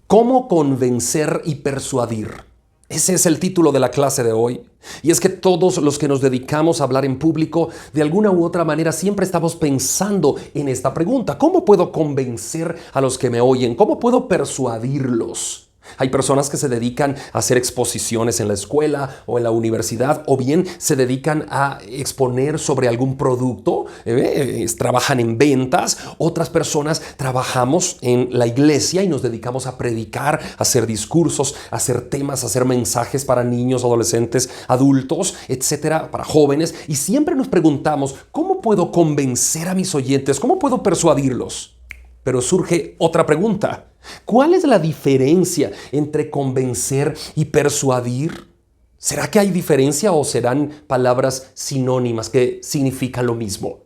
¿Cómo convencer y persuadir? Ese es el título de la clase de hoy. Y es que todos los que nos dedicamos a hablar en público, de alguna u otra manera siempre estamos pensando en esta pregunta. ¿Cómo puedo convencer a los que me oyen? ¿Cómo puedo persuadirlos? Hay personas que se dedican a hacer exposiciones en la escuela o en la universidad, o bien se dedican a exponer sobre algún producto, trabajan en ventas. Otras personas trabajamos en la iglesia y nos dedicamos a predicar, a hacer discursos, a hacer temas, a hacer mensajes para niños, adolescentes, adultos, etcétera, para jóvenes. Y siempre nos preguntamos, ¿cómo puedo convencer a mis oyentes? ¿Cómo puedo persuadirlos? Pero surge otra pregunta. ¿Cuál es la diferencia entre convencer y persuadir? ¿Será que hay diferencia o serán palabras sinónimas que significan lo mismo?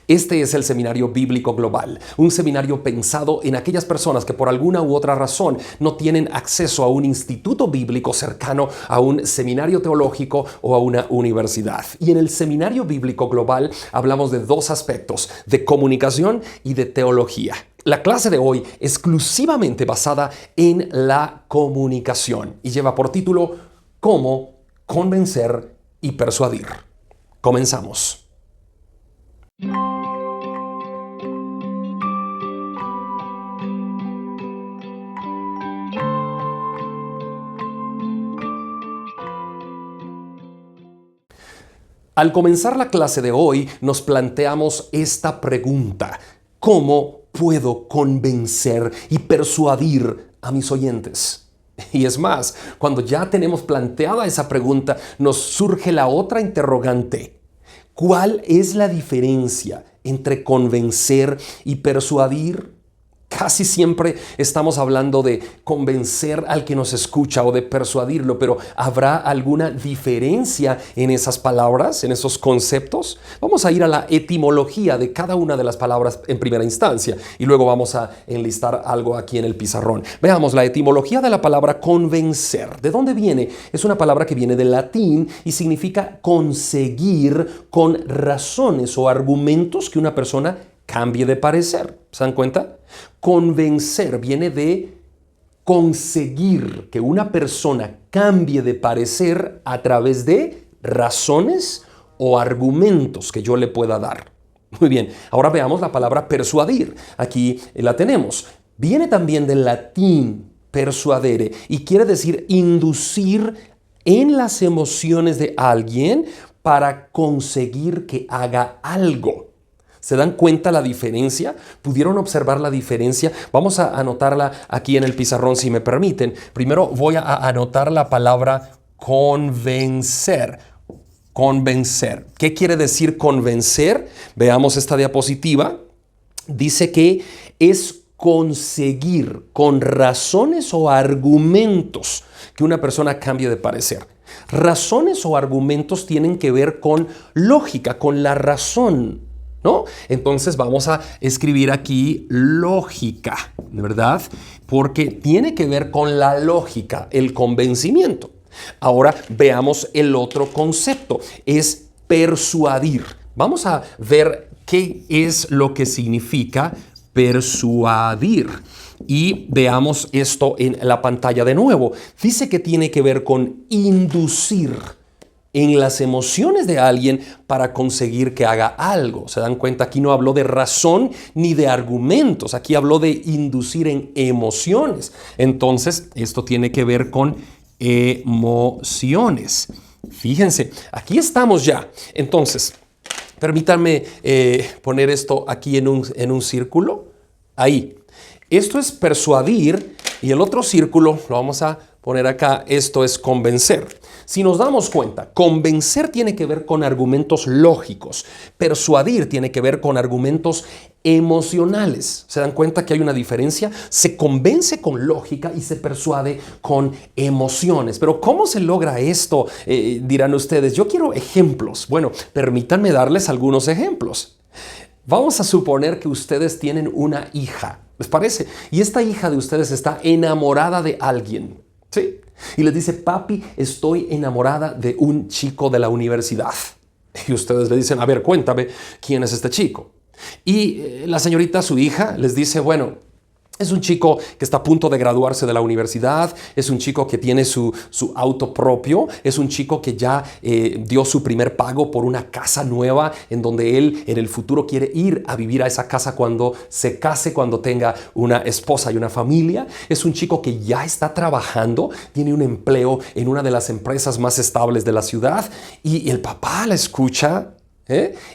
Este es el Seminario Bíblico Global, un seminario pensado en aquellas personas que por alguna u otra razón no tienen acceso a un instituto bíblico cercano, a un seminario teológico o a una universidad. Y en el Seminario Bíblico Global hablamos de dos aspectos, de comunicación y de teología. La clase de hoy exclusivamente basada en la comunicación y lleva por título ¿Cómo convencer y persuadir? Comenzamos. Al comenzar la clase de hoy, nos planteamos esta pregunta: ¿cómo puedo convencer y persuadir a mis oyentes? Y es más, cuando ya tenemos planteada esa pregunta, nos surge la otra interrogante: ¿cuál es la diferencia entre convencer y persuadir? Casi siempre estamos hablando de convencer al que nos escucha o de persuadirlo, pero ¿habrá alguna diferencia en esas palabras, en esos conceptos? Vamos a ir a la etimología de cada una de las palabras en primera instancia y luego vamos a enlistar algo aquí en el pizarrón. Veamos la etimología de la palabra convencer. ¿De dónde viene? Es una palabra que viene del latín y significa conseguir con razones o argumentos que una persona cambie de parecer. ¿Se dan cuenta? Convencer viene de conseguir que una persona cambie de parecer a través de razones o argumentos que yo le pueda dar. Muy bien, ahora veamos la palabra persuadir. Aquí la tenemos. Viene también del latín persuadere y quiere decir inducir en las emociones de alguien para conseguir que haga algo. ¿Se dan cuenta la diferencia? ¿Pudieron observar la diferencia? Vamos a anotarla aquí en el pizarrón si me permiten. Primero voy a anotar la palabra convencer. Convencer. ¿Qué quiere decir convencer? Veamos esta diapositiva. Dice que es conseguir con razones o argumentos que una persona cambie de parecer. Razones o argumentos tienen que ver con lógica, con la razón, ¿no? Entonces vamos a escribir aquí lógica, ¿verdad? Porque tiene que ver con la lógica, el convencimiento. Ahora veamos el otro concepto, es persuadir. Vamos a ver qué es lo que significa persuadir. Y veamos esto en la pantalla de nuevo. Dice que tiene que ver con inducir en las emociones de alguien para conseguir que haga algo. ¿Se dan cuenta? Aquí no habló de razón ni de argumentos. Aquí habló de inducir en emociones. Entonces, esto tiene que ver con emociones. Fíjense, aquí estamos ya. Entonces, permítanme poner esto aquí en un círculo. Ahí. Esto es persuadir y el otro círculo lo vamos a poner acá. Esto es convencer. Si nos damos cuenta, convencer tiene que ver con argumentos lógicos. Persuadir tiene que ver con argumentos emocionales. ¿Se dan cuenta que hay una diferencia? Se convence con lógica y se persuade con emociones. Pero ¿cómo se logra esto? Dirán ustedes, yo quiero ejemplos. Bueno, permítanme darles algunos ejemplos. Vamos a suponer que ustedes tienen una hija, ¿les parece? Y esta hija de ustedes está enamorada de alguien, ¿sí? Y les dice, papi, estoy enamorada de un chico de la universidad. Y ustedes le dicen, a ver, cuéntame, ¿quién es este chico? Y la señorita, su hija, les dice, bueno, Es un chico que está a punto de graduarse de la universidad, es un chico que tiene su auto propio, es un chico que ya dio su primer pago por una casa nueva en donde él en el futuro quiere ir a vivir a esa casa cuando se case, cuando tenga una esposa y una familia. Es un chico que ya está trabajando, tiene un empleo en una de las empresas más estables de la ciudad y el papá la escucha.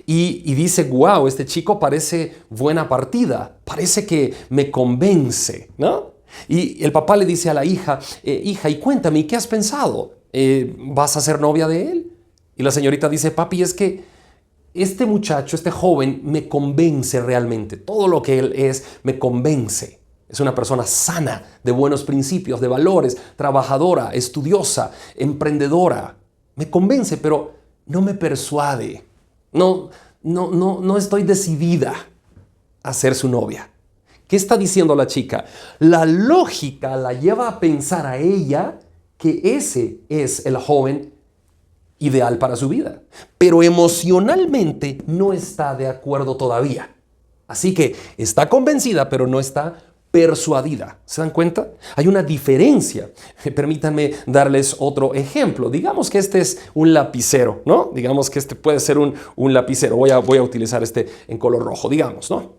Y dice, wow, este chico parece buena partida, parece que me convence, ¿no? Y el papá le dice a la hija, hija, y cuéntame, ¿qué has pensado? ¿Vas a ser novia de él? Y la señorita dice, papi, es que este muchacho, este joven, me convence realmente. Todo lo que él es, me convence. Es una persona sana, de buenos principios, de valores, trabajadora, estudiosa, emprendedora. Me convence, pero no me persuade. No estoy decidida a ser su novia. ¿Qué está diciendo la chica? La lógica la lleva a pensar a ella que ese es el joven ideal para su vida, pero emocionalmente no está de acuerdo todavía. Así que está convencida, pero no está persuadida. ¿Se dan cuenta? Hay una diferencia. Permítanme darles otro ejemplo. Digamos que este es un lapicero, ¿no? Digamos que este puede ser un lapicero. Voy a utilizar este en color rojo, digamos, ¿no?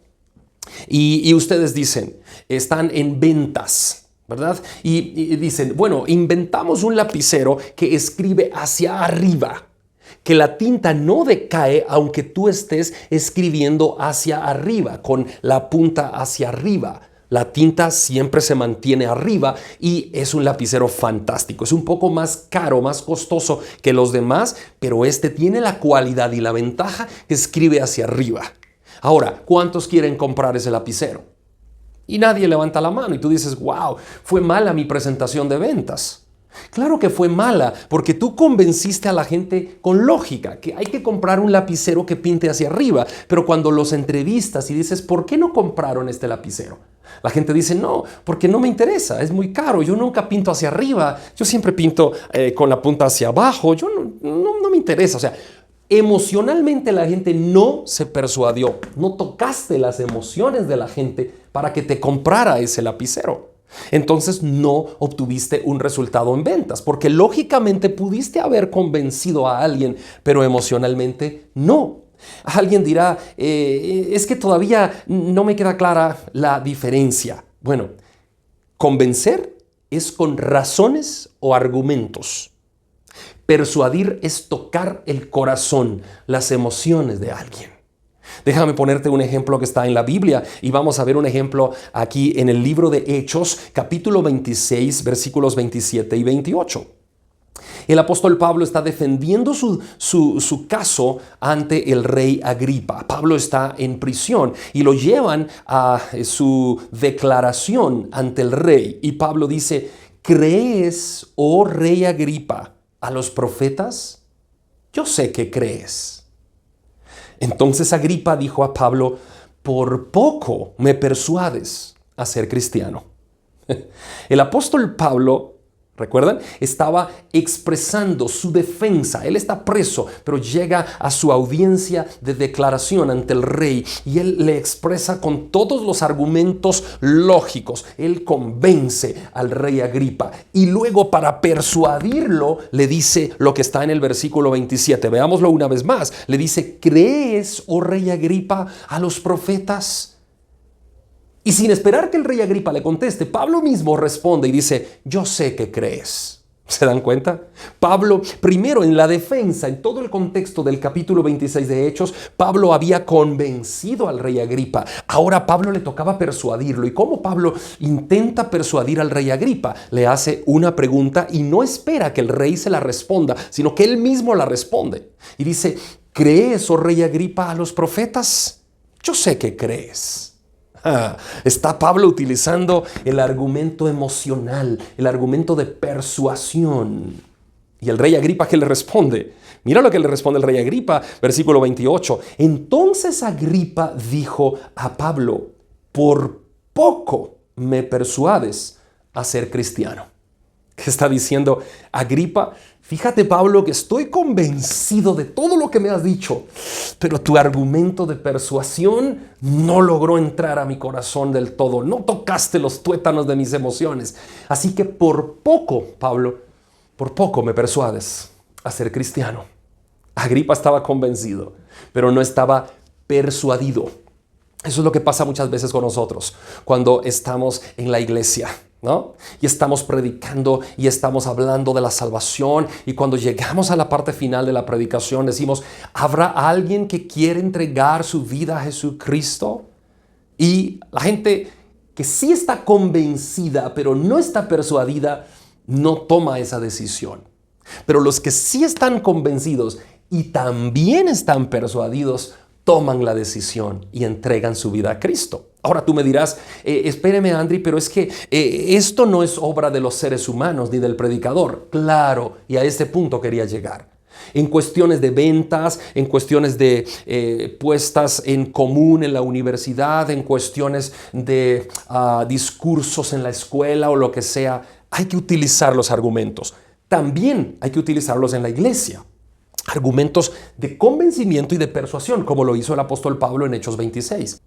Y ustedes dicen, están en ventas, ¿verdad? Y dicen, bueno, inventamos un lapicero que escribe hacia arriba, que la tinta no decae aunque tú estés escribiendo hacia arriba, con la punta hacia arriba. La tinta siempre se mantiene arriba y es un lapicero fantástico. Es un poco más caro, más costoso que los demás, pero este tiene la cualidad y la ventaja que escribe hacia arriba. Ahora, ¿cuántos quieren comprar ese lapicero? Y nadie levanta la mano y tú dices, wow, fue mala mi presentación de ventas. Claro que fue mala, porque tú convenciste a la gente con lógica que hay que comprar un lapicero que pinte hacia arriba, pero cuando los entrevistas y dices, ¿por qué no compraron este lapicero? La gente dice, no, porque no me interesa, es muy caro, yo nunca pinto hacia arriba, yo siempre pinto con la punta hacia abajo, yo no me interesa. O sea, emocionalmente la gente no se persuadió, no tocaste las emociones de la gente para que te comprara ese lapicero. Entonces no obtuviste un resultado en ventas, porque lógicamente pudiste haber convencido a alguien, pero emocionalmente no. Alguien dirá, es que todavía no me queda clara la diferencia. Bueno, convencer es con razones o argumentos. Persuadir es tocar el corazón, las emociones de alguien. Déjame ponerte un ejemplo que está en la Biblia y vamos a ver un ejemplo aquí en el libro de Hechos, capítulo 26, versículos 27 y 28. El apóstol Pablo está defendiendo su caso ante el rey Agripa. Pablo está en prisión y lo llevan a su declaración ante el rey. Y Pablo dice, ¿crees, oh rey Agripa, a los profetas? Yo sé que crees. Entonces Agripa dijo a Pablo, por poco me persuades a ser cristiano. El apóstol Pablo, ¿recuerdan? Estaba expresando su defensa. Él está preso, pero llega a su audiencia de declaración ante el rey y él le expresa con todos los argumentos lógicos. Él convence al rey Agripa y luego para persuadirlo le dice lo que está en el versículo 27. Veámoslo una vez más. Le dice, ¿crees, oh rey Agripa, a los profetas? Y sin esperar que el rey Agripa le conteste, Pablo mismo responde y dice, yo sé que crees. ¿Se dan cuenta? Pablo, primero en la defensa, en todo el contexto del capítulo 26 de Hechos, Pablo había convencido al rey Agripa. Ahora a Pablo le tocaba persuadirlo. ¿Y cómo Pablo intenta persuadir al rey Agripa? Le hace una pregunta y no espera que el rey se la responda, sino que él mismo la responde. Y dice, ¿crees, oh rey Agripa, a los profetas? Yo sé que crees. Está Pablo utilizando el argumento emocional, el argumento de persuasión. Y el rey Agripa, ¿qué le responde? Mira lo que le responde el rey Agripa, versículo 28. Entonces Agripa dijo a Pablo, por poco me persuades a ser cristiano. ¿Qué está diciendo Agripa? Fíjate, Pablo, que estoy convencido de todo lo que me has dicho, pero tu argumento de persuasión no logró entrar a mi corazón del todo. No tocaste los tuétanos de mis emociones. Así que por poco, Pablo, por poco me persuades a ser cristiano. Agripa estaba convencido, pero no estaba persuadido. Eso es lo que pasa muchas veces con nosotros cuando estamos en la iglesia, ¿no? Y estamos predicando y estamos hablando de la salvación, y cuando llegamos a la parte final de la predicación decimos, ¿habrá alguien que quiere entregar su vida a Jesucristo? Y la gente que sí está convencida pero no está persuadida no toma esa decisión. Pero los que sí están convencidos y también están persuadidos toman la decisión y entregan su vida a Cristo. Ahora tú me dirás, espéreme, Andri, pero es que esto no es obra de los seres humanos ni del predicador. Claro, y a este punto quería llegar. En cuestiones de ventas, en cuestiones de puestas en común en la universidad, en cuestiones de discursos en la escuela o lo que sea, hay que utilizar los argumentos. También hay que utilizarlos en la iglesia. Argumentos de convencimiento y de persuasión, como lo hizo el apóstol Pablo en Hechos 26.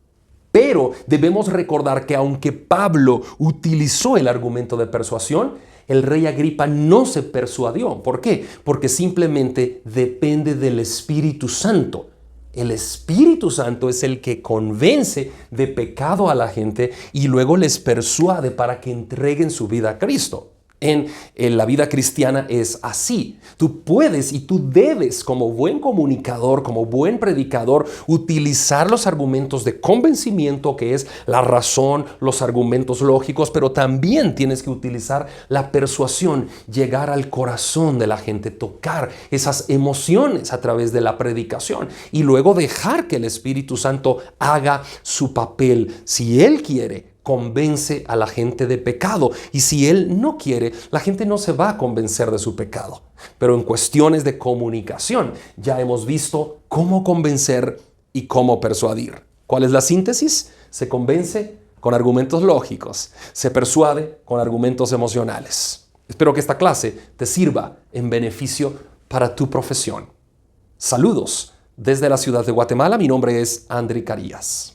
Pero debemos recordar que aunque Pablo utilizó el argumento de persuasión, el rey Agripa no se persuadió. ¿Por qué? Porque simplemente depende del Espíritu Santo. El Espíritu Santo es el que convence de pecado a la gente y luego les persuade para que entreguen su vida a Cristo. En la vida cristiana es así. Tú puedes y tú debes, como buen comunicador, como buen predicador, utilizar los argumentos de convencimiento, que es la razón, los argumentos lógicos, pero también tienes que utilizar la persuasión, llegar al corazón de la gente, tocar esas emociones a través de la predicación y luego dejar que el Espíritu Santo haga su papel. Si Él quiere, convence a la gente de pecado, y si Él no quiere, la gente no se va a convencer de su pecado. Pero en cuestiones de comunicación ya hemos visto cómo convencer y cómo persuadir. ¿Cuál es la síntesis? Se convence con argumentos lógicos, se persuade con argumentos emocionales. Espero que esta clase te sirva en beneficio para tu profesión. Saludos desde la ciudad de Guatemala. Mi nombre es Andri Carías.